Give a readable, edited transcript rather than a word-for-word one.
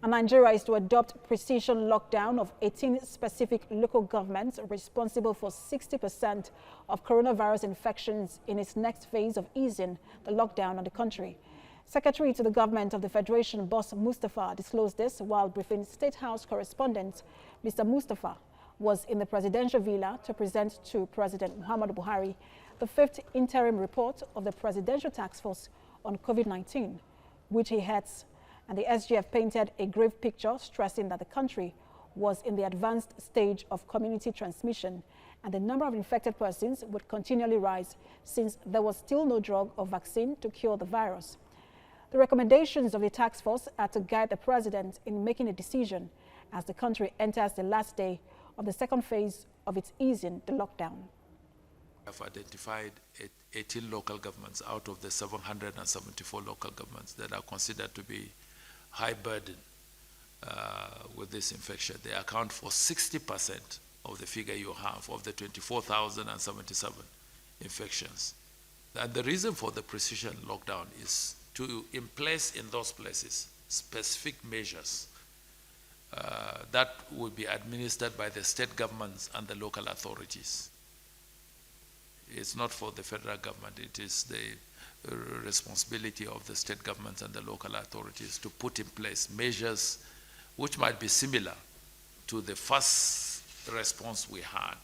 And Nigeria is to adopt precision lockdown of 18 specific local governments responsible for 60% of coronavirus infections in its next phase of easing the lockdown on the country. Secretary to the government of the Federation, Boss Mustafa, disclosed this while briefing State House correspondent. Mr. Mustafa was in the presidential villa to present to President Muhammadu Buhari the 5th interim report of the Presidential Task Force on COVID-19, which he heads. And the SGF painted a grave picture, stressing that the country was in the advanced stage of community transmission and the number of infected persons would continually rise since there was still no drug or vaccine to cure the virus. The recommendations of the task force are to guide the president in making a decision as the country enters the last day of the second phase of its easing the lockdown. We have identified 18 local governments out of the 774 local governments that are considered to be high burden with this infection. They account for 60% of the figure you have of the 24,077 infections. And the reason for the precision lockdown is to place in those places specific measures that will be administered by the state governments and the local authorities. It's not for the federal government, it is the responsibility of the state governments and the local authorities to put in place measures which might be similar to the first response we had